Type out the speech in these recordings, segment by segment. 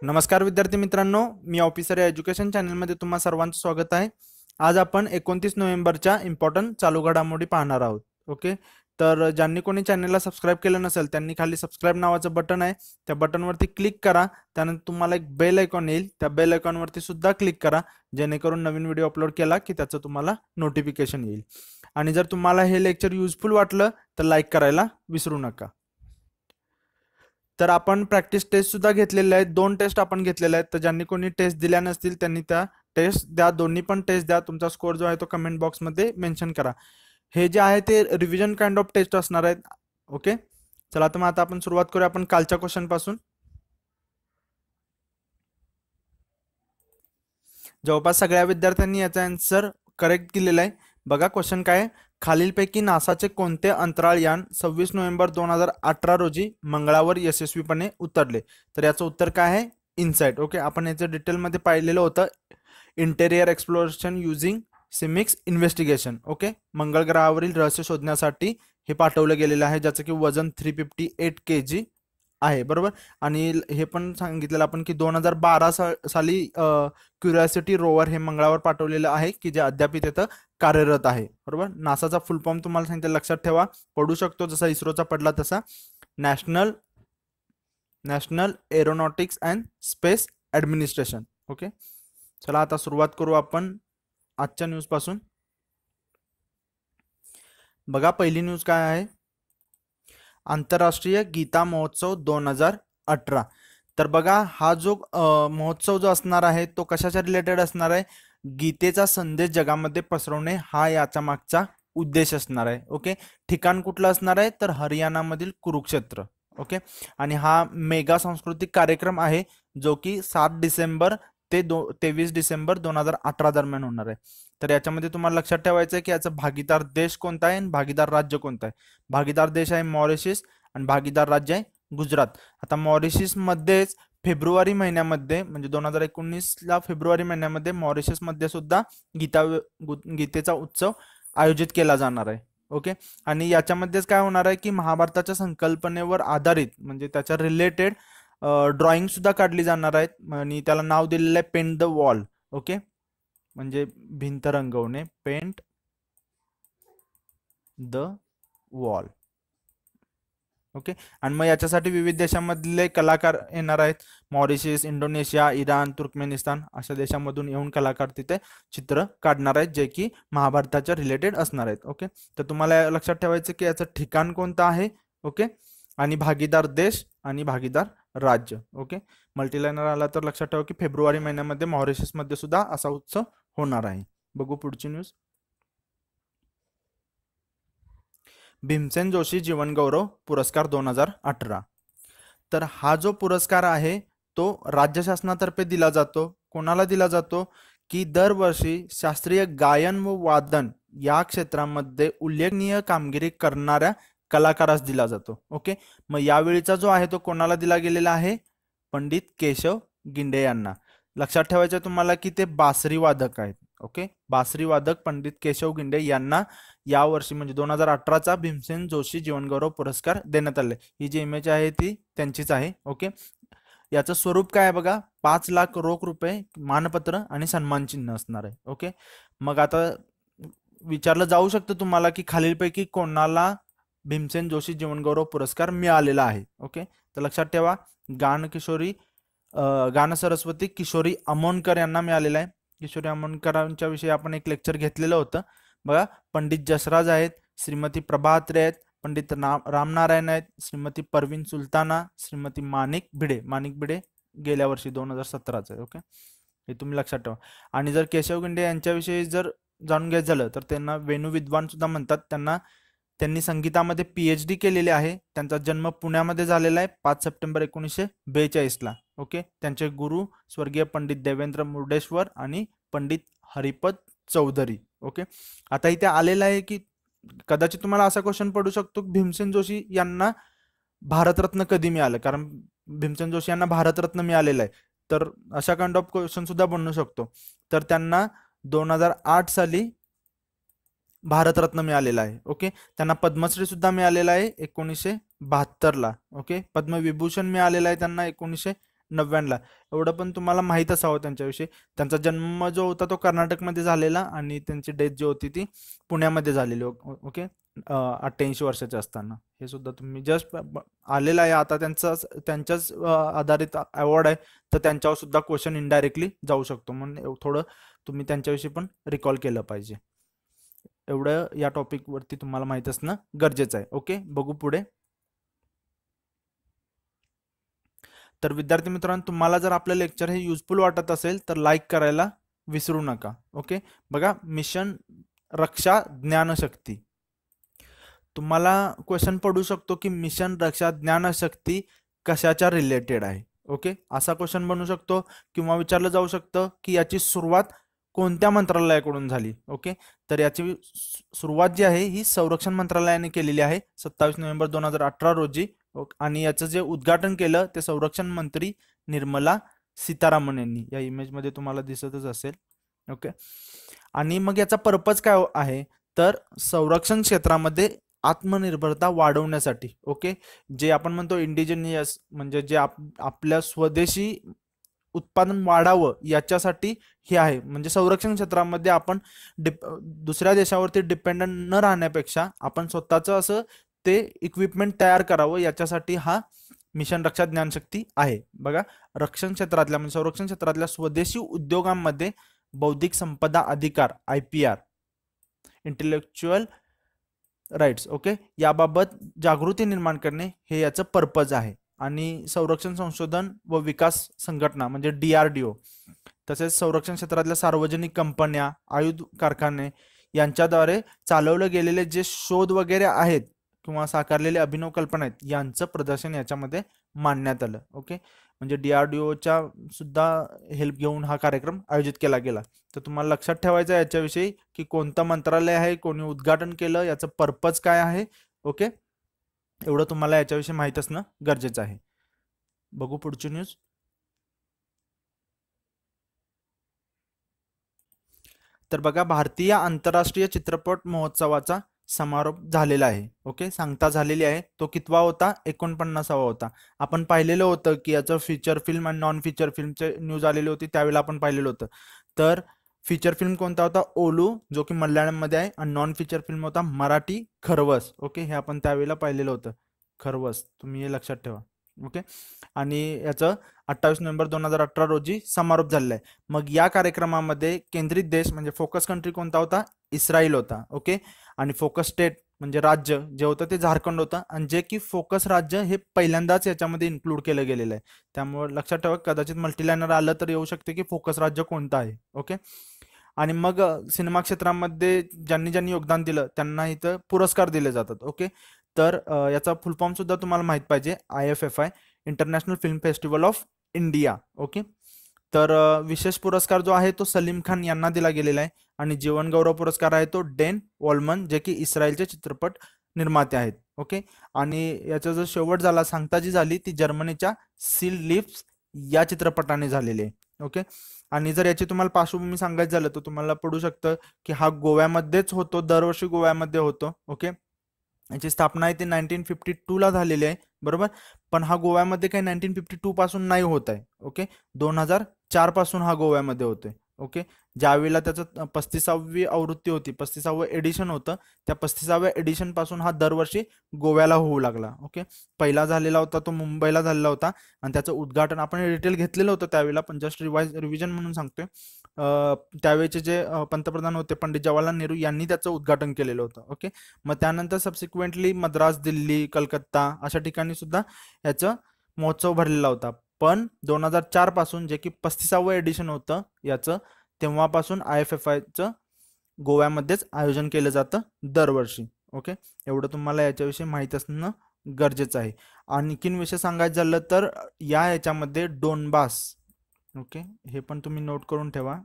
नमस्कार विद्यार्थी मित्रांनो, मी ऑफिसर या एज्युकेशन चॅनलमध्ये तुम्हा सर्वांचं स्वागत आहे। आज आपण 29 नोव्हेंबरच्या इम्पॉर्टंट चालू घडामोडी पाहणार आहोत। ओके, तर ज्यांनी कोणी चॅनलला सबस्क्राईब केलं नसेल त्यांनी खाली सबस्क्राईब नावाचं बटन आहे, त्या बटनवरती क्लिक करा। त्यानंतर तुम्हाला एक बेल आयकॉन येईल, त्या बेल आयकॉनवरती सुद्धा क्लिक करा, जेणेकरून नवीन व्हिडिओ अपलोड केला की त्याचं तुम्हाला नोटिफिकेशन येईल। आणि जर तुम्हाला हे लेक्चर युजफुल वाटलं तर लाईक करायला विसरू नका। तर आपण प्रॅक्टिस टेस्ट सुद्धा घेतलेल्या आहेत, 2 टेस्ट आपण घेतलेल्या आहेत। तर ज्यांनी कोणी टेस्ट दिल्या नसतील त्यांनी त्या टेस्ट द्या, दोन्ही पण टेस्ट द्या। तुमचा स्कोर जो आहे तो कमेंट बॉक्समध्ये मेन्शन करा। हे जे आहे ते रिव्हिजन काइंड ऑफ टेस्ट असणार आहेत। ओके, चला तर मग आता आपण सुरुवात करूया आपण कालच्या क्वेश्चन पासून। जवळपास सगळ्या विद्यार्थ्यांनी याचा आन्सर करेक्ट दिलेला आहे। बघा क्वेश्चन काय आहे, खालीलपैकी नासाचे कोणते अंतराळ यान 26 नोव्हेंबर 2018 रोजी मंगळावर यशस्वीपणे उतरले? तर याचं उत्तर काय आहे? इनसाइट। ओके, आपण याचं डिटेलमध्ये पाहिलेलं होतं, interior exploration using seismic investigation. Okay, मंगळ ग्रहावरील रहस्य शोधण्यासाठी हे पाठवलं गेलेलं आहे, ज्याचं की वजन 358 kg आहे, बरोबर। आणि हे पण सांगितलेलं आपण की 2012 साली क्युरिओसिटी रोवर हे मंगळावर पाठवलेलं आहे, की जे अद्याप तिथं कार्यरत आहे, बरोबर। नासाचा फुल फॉर्म तुम्हाला सांगितलं, लक्षात ठेवा, पडू शकतो जसा इस्रोचा पडला तसा, national aeronautics and space administration. Okay, चला आता सुरुवात करू आपण आजच्या न्यूज पासून। बघा पहिली न्यूज काय आहे, आंतरराष्ट्रीय गीता महोत्सव 2018। तर बघा हा जो महोत्सव जो असणार आहे तो कशाच्या रिलेटेड असणार आहे? गीतेचा संदेश जगामध्ये पसरवणे हा याचा मागचा उद्देश असणार आहे। ओके, ठिकाण कुठलं असणार आहे? तर हरियाणामधील कुरुक्षेत्र। ओके, आणि हा मेगा सांस्कृतिक कार्यक्रम आहे जो की 7 डिसेंबर ते 23 डिसेंबर 2018 दरम्यान होणार आहे। तर याच्यामध्ये तुम्हाला लक्षात ठेवायचं आहे की याचा भागीदार देश कोणता आहे आणि भागीदार राज्य कोणता आहे। भागीदार देश आहे मॉरिशस आणि भागीदार राज्य आहे गुजरात। आता मॉरिशस मध्येच फेब्रुवारी महिन्यामध्ये म्हणजे 2019ला फेब्रुवारी महिन्यामध्ये मॉरिशस मध्ये सुद्धा गीतेचा उत्सव आयोजित केला जाणार आहे। ओके, आणि याच्यामध्येच काय होणार आहे की महाभारताच्या संकल्पनेवर आधारित म्हणजे त्याच्या रिलेटेड ड्रॉइंग सुद्धा काढली जाणार आहेत आणि त्याला नाव दिलेलं आहे पेंट द वॉल। ओके, म्हणजे भिंत रंगवणे, पेंट द वॉल। ओके, आणि मग याच्यासाठी विविध देशांमधले कलाकार येणार आहेत, मॉरिशस, इंडोनेशिया, इराण, तुर्कमेनिस्तान अशा देशांमधून येऊन कलाकार तिथे चित्र काढणार आहेत जे की महाभारताच्या रिलेटेड असणार आहेत। ओके, तर तुम्हाला लक्षात ठेवायचं की याचं ठिकाण कोणतं आहे। ओके, आणि भागीदार देश आणि भागीदार राज्य। ओके, मल्टीलाइनर आला तर लक्षात ठेवा की फेब्रुवारी महिन्यामध्ये मॉरिशस मध्ये सुद्धा असा उत्सव होणार आहे। बघू पुढची न्यूज, भीमसेन जोशी जीवनगौरव पुरस्कार 2018। तर हा जो पुरस्कार आहे तो राज्य शासनातर्फे दिला जातो। कोणाला दिला जातो? की दरवर्षी शास्त्रीय गायन व वादन या क्षेत्रामध्ये उल्लेखनीय कामगिरी करणाऱ्या कलाकारास दिला जातो। ओके, मग यावेळीचा जो आहे तो कोणाला दिला गेलेला आहे? पंडित केशव गिंडे यांना। लक्षात ठेवायचं तुम्हाला की ते बासरी वादक आहेत। ओके, बासरी वादक पंडित केशव गिंडे यांना या वर्षी म्हणजे 2018चा भीमसेन जोशी जीवनगौरव पुरस्कार देण्यात आले। ही जी इमेज आहे ती त्यांचीच आहे। ओके, याचं स्वरूप काय आहे बघा, 5 लाख रोख रुपये, मानपत्र आणि सन्मान चिन्ह असणार आहे। ओके, मग आता विचारलं जाऊ शकतं तुम्हाला की खालीलपैकी कोणाला भीमसेन जोशी जीवनगौरव पुरस्कार मिळालेला आहे। ओके, तर लक्षात ठेवा, गान सरस्वती किशोरी अमोणकर यांना मिळालेला आहे। किशोरी अमोणकरांच्या विषयी आपण एक लेक्चर घेतलेलं होतं बघा। पंडित जसराज आहेत, श्रीमती प्रभा अत्रे आहेत, पंडित रामनारायण आहेत, श्रीमती परवीन सुलताना, श्रीमती माणिक भिडे गेल्या वर्षी 2017चं आहे। ओके, हे तुम्ही लक्षात ठेवा। आणि जर केशव गिंडे यांच्याविषयी जर जाणून घ्यायचं झालं तर त्यांना वेणू विद्वान सुद्धा म्हणतात। त्यांनी संगीतामध्ये PhD केलेली आहे। त्यांचा जन्म पुण्यामध्ये झालेला आहे 5 सप्टेंबर 1942ला। ओके, त्यांचे गुरु स्वर्गीय पंडित देवेंद्र मुर्डेश्वर आणि पंडित हरिपद चौधरी। ओके, आता इथे आलेलं आहे की कदाचित तुम्हाला असा क्वेश्चन पडू शकतो, भीमसेन जोशी यांना भारतरत्न कधी मिळालं? कारण भीमसेन जोशी यांना भारतरत्न मिळालेलं आहे, तर अशा काइंड ऑफ क्वेश्चन सुद्धा बनू शकतो। तर त्यांना 2008 साली भारतरत्न मिळालेला आहे। ओके, त्यांना पद्मश्री सुद्धा मिळालेला आहे 1972ला। ओके, पद्मविभूषण मिळालेला आहे त्यांना 1999ला. एवढं पण तुम्हाला माहीत असावं त्यांच्याविषयी. त्यांचा जन्म जो होता तो कर्नाटकमध्ये झालेला आणि त्यांची डेथ जी होती ती पुण्यामध्ये झालेली. ओके. 88 वर्षाचे असताना. हे सुद्धा तुम्ही जस्ट आलेलं आहे आता, त्यांच्याच आधारित अवॉर्ड आहे, तर त्यांच्यावर सुद्धा क्वेश्चन इनडायरेक्टली जाऊ शकतो, म्हणून थोडं तुम्ही त्यांच्याविषयी पण रिकॉल केलं पाहिजे. एवढं या टॉपिक वरती तुम्हाला माहित असणं गरजेचं आहे. ओके, बघू पुढे. तर विद्यार्थी मित्रांनो, तुम्हाला जर आपलं लेक्चर हे युजफुल वाटत असेल तर लाईक करायला विसरू नका. ओके, बघा, मिशन रक्षा ज्ञानशक्ती. तुम्हाला क्वेश्चन पडू शकतो की मिशन रक्षा ज्ञानशक्ती कशाच्या रिलेटेड आहे. ओके, असा क्वेश्चन बनू शकतो किंवा विचारलं जाऊ शकतं की याची सुरुवात कोणत्या मंत्रालयाकडून झाली. ओके, तर याची सुरुवात जी आहे ही संरक्षण मंत्रालयाने केलेली आहे 27 नोव्हेंबर 2018 रोजी. आणि याचं जे उद्घाटन केलं ते संरक्षण मंत्री निर्मला सीतारामन यांनी. या इमेजमध्ये तुम्हाला दिसतच असेल. ओके, आणि मग याचा पर्पज काय आहे, तर संरक्षण क्षेत्रामध्ये आत्मनिर्भरता वाढवण्यासाठी. ओके, जे आपण म्हणतो इंडिजिनियस, म्हणजे जे आपल्या स्वदेशी उत्पादन वाढावं याच्यासाठी हे आहे. म्हणजे संरक्षण क्षेत्रामध्ये आपण दुसऱ्या देशावरती डिपेंडंट न राहण्यापेक्षा आपण स्वतःचं असं ते इक्विपमेंट तयार करावं, याच्यासाठी हा मिशन रक्षा ज्ञानशक्ती आहे. बघा, रक्षण क्षेत्रातल्या म्हणजे संरक्षण क्षेत्रातल्या स्वदेशी उद्योगांमध्ये बौद्धिक संपदा अधिकार, IPR, इंटेलेक्च्युअल राईट्स, ओके, याबाबत जागृती निर्माण करणे हे याचं पर्पज आहे. आणि संरक्षण संशोधन व विकास संघटना म्हणजे DRDO, तसेच संरक्षण क्षेत्रातल्या सार्वजनिक कंपन्या, आयुध कारखाने यांच्याद्वारे चालवले गेलेले जे शोध वगैरे आहेत किंवा साकारलेले अभिनव कल्पना आहेत यांचं प्रदर्शन याच्यामध्ये मांडण्यात आलं. ओके, म्हणजे DRDOच्या सुद्धा हेल्प घेऊन हा कार्यक्रम आयोजित केला गेला. तर तुम्हाला लक्षात ठेवायचं आहे याच्याविषयी की कोणतं मंत्रालय आहे, कोणी उद्घाटन केलं, याचं पर्पज काय आहे. ओके, एवढं तुम्हाला याच्याविषयी माहित असणं गरजेचं आहे. बघू पुढची न्यूज. तर बघा, भारतीय आंतरराष्ट्रीय चित्रपट महोत्सवाचा समारोप झालेला आहे. ओके, सांगता झालेली आहे. तो कितवा होता? 49वा होता. आपण पाहिलेलं होतं की याचं फीचर फिल्म आणि नॉन फीचर फिल्मचे न्यूज आलेली होती, त्यावेळेला आपण पाहिलेलं होतं. तर फीचर फिल्म कोणता होता? ओलू, जो की मल्याळममध्ये आहे, आणि नॉन फीचर फिल्म होता मराठी खरवस. ओके, हे आपण त्यावेळेला पाहिलेलं होतं. खरवस, तुम्ही हे लक्षात ठेवा. ओके, आणि याचं 28 नोव्हेंबर 2018 रोजी समारोप झालेला आहे. मग या कार्यक्रमामध्ये केंद्रित देश म्हणजे फोकस कंट्री कोणता होता? इस्रायल होता. ओके, आणि फोकस स्टेट म्हणजे राज्य जे होतं ते झारखंड होतं, आणि जे की फोकस राज्य हे पहिल्यांदाच याच्यामध्ये इन्क्लूड केलं गेलेलं आहे. त्यामुळे लक्षात ठेवा, कदाचित मल्टीलायनर आलं तर येऊ शकते की फोकस राज्य कोणतं आहे. ओके, आणि मग सिनेमा क्षेत्रामध्ये ज्यांनी ज्यांनी योगदान दिलं त्यांना इथं पुरस्कार दिले जातात. ओके, तर याचा फुल फॉर्म सुद्धा तुम्हाला माहित पाहिजे. IFFI, international film festival of India. Okay, तर विशेष पुरस्कार जो आहे तो सलीम खान यांना दिला गेलेला आहे, आणि जीवन गौरव पुरस्कार आहे तो डेन वॉलमन, जे की इस्रायलचे चित्रपट निर्माते आहेत. ओके, आणि याचा जो शेवट झाला, सांगता जी झाली ती जर्मनीच्या सील लिप्स या चित्रपटाने झालेली आहे. ओके, आणि जर याची तुम्हाला पार्श्वभूमी सांगायचं झालं तर तुम्हाला पडू शकतं की हा गोव्यामध्येच होतो, दरवर्षी गोव्यामध्ये होतो. ओके, याची स्थापना आहे ती 1952ला झालेली आहे, बरोबर. पण हा गोव्यामध्ये काही 1952 पासून नाही होत आहे. ओके, 2004 पासून हा गोव्यामध्ये होतोय. ओके, ज्यावेळेला त्याचं 35वी आवृत्ती होती, 35वं एडिशन होतं, त्या 35व्या एडिशन पासून हा दरवर्षी गोव्याला होऊ लागला. ओके, पहिला झालेला होता तो मुंबईला झालेला होता, आणि त्याचं उद्घाटन आपण डिटेल घेतलेलं होतं त्यावेळेला, पण जस्ट रिव्हिजन म्हणून सांगतोय. त्यावेळेचे जे पंतप्रधान होते पंडित जवाहरलाल नेहरू यांनी त्याचं उद्घाटन केलेलं होतं. ओके, मग त्यानंतर सबसिक्वेंटली मद्रास, दिल्ली, कलकत्ता अशा ठिकाणी सुद्धा याचं महोत्सव भरलेला होता. पण 2004 पासून, जे की 35वं एडिशन होतं याचं, तेव्हापासून IFFIचं गोव्यामध्येच आयोजन केलं जातं दरवर्षी. ओके, एवढं तुम्हाला याच्याविषयी माहिती असणं गरजेचं आहे. आणखीन विषय सांगायचं झालं तर याच्यामध्ये डोनबास, ओके, हे पण तुम्ही नोट करून ठेवा.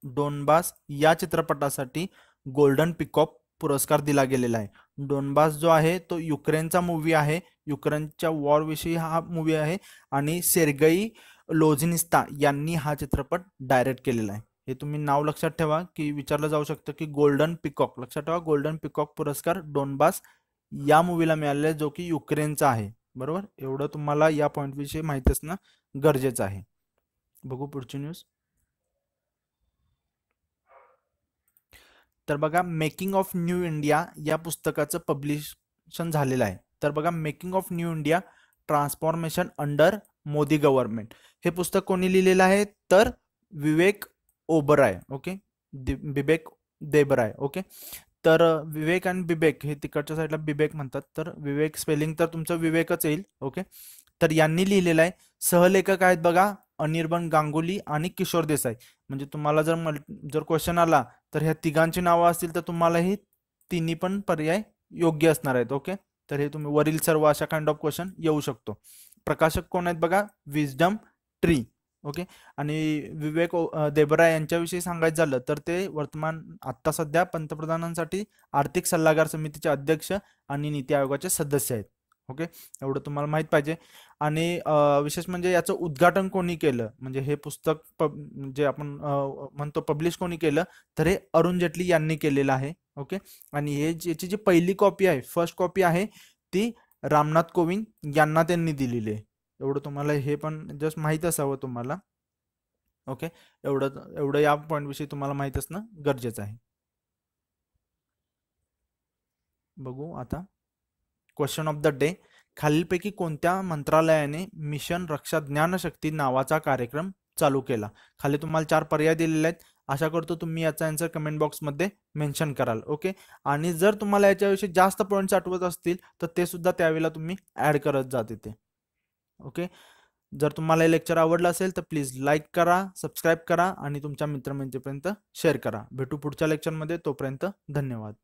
डोनबास या चित्रपटासाठी गोल्डन पिकॉक पुरस्कार दिला गेलेला आहे. डोनबास जो आहे तो युक्रेनचा मूवी आहे, युक्रेनच्या वॉर विषयी हा मूवी आहे, आणि सेर्गई लोझिनिस्ता यांनी हा चित्रपट डायरेक्ट केलेला आहे. हे तुम्ही नाव लक्षात ठेवा की विचारलं जाऊ शकतं की गोल्डन पिकॉक, लक्षात ठेवा गोल्डन पिकॉक पुरस्कार डोनबास या मूवीला मिळालेला आहे, जो की युक्रेनचा आहे. बरोबर, एवढं तुम्हाला या पॉईंट विषयी माहिती असणं गरजेचं आहे. बघू पुढची न्यूज. तर बघा, मेकिंग ऑफ न्यू इंडिया या पुस्तकाचं पब्लिशन झालेलं आहे. तर बघा, making of new India transformation under Modi government, हे पुस्तक कोणी लिहिलेलं आहे? तर विवेक ओबराय. ओके, बिबेक देबराय. ओके, तर विवेक आणि बिबेक हे तिकडच्या साईडला बिबेक म्हणतात, तर विवेक स्पेलिंग तर तुमचं विवेकच येईल. ओके, तर यांनी लिहिलेलं आहे. सहलेखक आहेत बघा, अनिर्बन गांगुली आणि किशोर देसाई. म्हणजे तुम्हाला जर क्वेश्चन आला तर ह्या तिघांची नावं असतील तर तुम्हाला ही तिन्ही पण पर्याय योग्य असणार आहेत. ओके, तर हे तुम्ही वरील सर्व अशा काइंड ऑफ क्वेश्चन येऊ शकतो. प्रकाशक कोण आहेत बघा, विजडम ट्री. ओके, आणि विवेक देबराय यांच्याविषयी सांगायचं झालं तर ते वर्तमान आत्ता सध्या पंतप्रधानांसाठी आर्थिक सल्लागार समितीचे अध्यक्ष आणि नीती आयोगाचे सदस्य आहेत. ओके, एवढं तुम्हाला माहित पाहिजे. आणि विशेष म्हणजे याचं उद्घाटन कोणी केलं, म्हणजे हे पुस्तक जे आपण म्हणतो पब्लिश कोणी केलं, तर हे अरुण जेटली यांनी केलेलं आहे. ओके, आणि याची जी पहिली कॉपी आहे, फर्स्ट कॉपी आहे, ती रामनाथ कोविंद यांना त्यांनी दिलेली आहे. एवढं तुम्हाला हे पण जस्ट माहीत असावं तुम्हाला. ओके, एवढं या पॉईंट विषयी तुम्हाला माहित असणं गरजेचं आहे. बघू आता क्वेश्चन ऑफ द डे. खालीलपैकी कोणत्या मंत्रालयाने मिशन रक्षा ज्ञानशक्ती नावाचा कार्यक्रम चालू केला? खाली तुम्हाला 4 पर्याय दिलेले आहेत. आशा करतो तुम्ही याचा आन्सर कमेंट बॉक्समध्ये मेन्शन कराल. ओके, आणि जर तुम्हाला याच्याविषयी जास्त पॉईंट्स आठवत असतील तर ते सुद्धा त्यावेळेला तुम्ही ऍड करत जा तिथे. ओके, जर तुम्हाला हे लेक्चर आवडलं असेल तर प्लीज लाईक करा, सबस्क्राईब करा आणि तुमच्या मित्रमंडळीपर्यंत शेअर करा. भेटू पुढच्या लेक्चरमध्ये, तोपर्यंत धन्यवाद.